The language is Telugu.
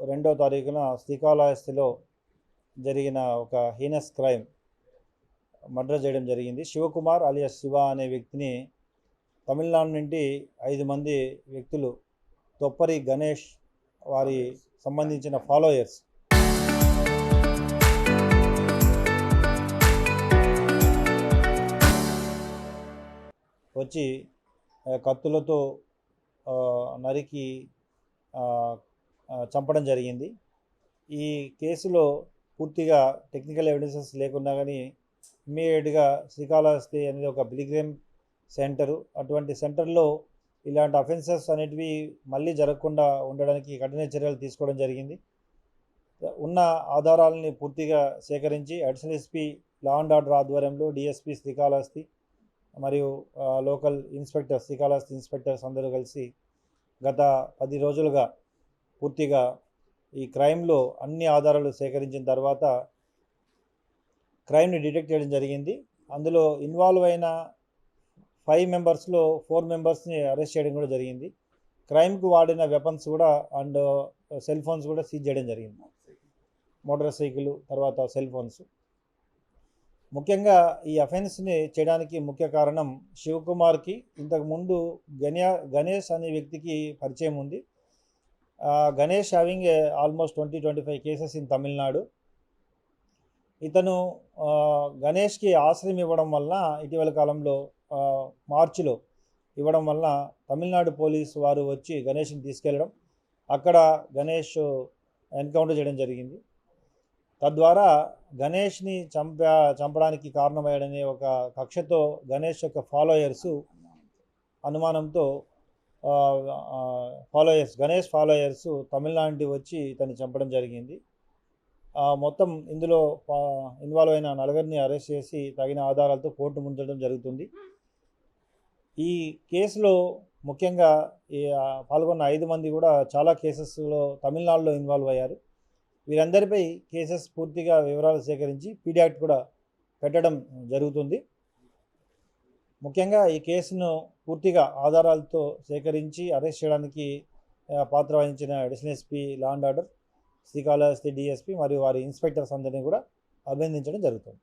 2వ తారీఖున శ్రీకాళహస్తిలో జరిగిన ఒక హీనస్ క్రైమ్ మర్డర్ చేయడం జరిగింది. శివకుమార్ అలియాస్ శివ అనే వ్యక్తిని తమిళనాడు నుండి 5 మంది వ్యక్తులు తొప్పరి గణేష్ వారి సంబంధించిన ఫాలోయర్స్ వచ్చి కత్తులతో నరికి చంపడం జరిగింది. ఈ కేసులో పూర్తిగా టెక్నికల్ ఎవిడెన్సెస్ లేకున్నా కానీ ఇమ్మీడియట్గా శ్రీకాళహస్తి అనేది ఒక పిల్గ్రిమ్ సెంటరు. అటువంటి సెంటర్లో ఇలాంటి అఫెన్సెస్ అనేటివి మళ్ళీ జరగకుండా ఉండడానికి కఠిన చర్యలు తీసుకోవడం జరిగింది. ఉన్న ఆధారాలని పూర్తిగా సేకరించి additional SP law and order ఆధ్వర్యంలో డిఎస్పీ శ్రీకాళహస్తి మరియు లోకల్ ఇన్స్పెక్టర్ శ్రీకాళహస్తి ఇన్స్పెక్టర్స్ అందరూ కలిసి గత 10 రోజులుగా పూర్తిగా ఈ క్రైమ్లో అన్ని ఆధారాలు సేకరించిన తర్వాత క్రైమ్ని డిటెక్ట్ చేయడం జరిగింది. అందులో ఇన్వాల్వ్ అయిన 5 మెంబర్స్లో 4 మెంబర్స్ని అరెస్ట్ చేయడం కూడా జరిగింది. క్రైమ్కు వాడిన వెపన్స్ కూడా అండ్ సెల్ ఫోన్స్ కూడా సీజ్ చేయడం జరిగింది. మోటార్ సైకిల్ తర్వాత సెల్ ఫోన్స్. ముఖ్యంగా ఈ అఫెన్స్ని చేయడానికి ముఖ్య కారణం శివకుమార్కి ఇంతకుముందు గణేష్ అనే వ్యక్తికి పరిచయం ఉంది. Ganesh having almost 20-25 cases in Tamil Nadu. ఇతను గణేష్కి ఆశ్రయం ఇవ్వడం వలన ఇటీవల కాలంలో మార్చిలో ఇవ్వడం వలన తమిళనాడు పోలీసు వారు వచ్చి గణేష్ని తీసుకెళ్ళడం, అక్కడ గణేష్ ఎన్కౌంటర్ చేయడం జరిగింది. తద్వారా గణేష్ని చంపడానికి కారణమయ్యాడనే ఒక కక్షతో గణేష్ యొక్క ఫాలోయర్సు అనుమానంతో గణేష్ ఫాలోయర్సు తమిళనాడు వచ్చి ఇతన్ని చంపడం జరిగింది. మొత్తం ఇందులో ఇన్వాల్వ్ అయిన 4 అరెస్ట్ చేసి తగిన ఆధారాలతో కోర్టు ముంచడం జరుగుతుంది. ఈ కేసులో ముఖ్యంగా పాల్గొన్న 5 మంది కూడా చాలా కేసెస్లో తమిళనాడులో ఇన్వాల్వ్ అయ్యారు. వీరందరిపై కేసెస్ పూర్తిగా వివరాలు సేకరించి పీడీ యాక్ట్ కూడా పెట్టడం జరుగుతుంది. ముఖ్యంగా ఈ కేసును పూర్తిగా ఆధారాలతో సేకరించి అరెస్ట్ చేయడానికి పాత్ర వహించిన additional SP law and order Srikalahasti DSP మరియు వారి ఇన్స్పెక్టర్స్ అందరినీ కూడా అభినందించడం జరుగుతుంది.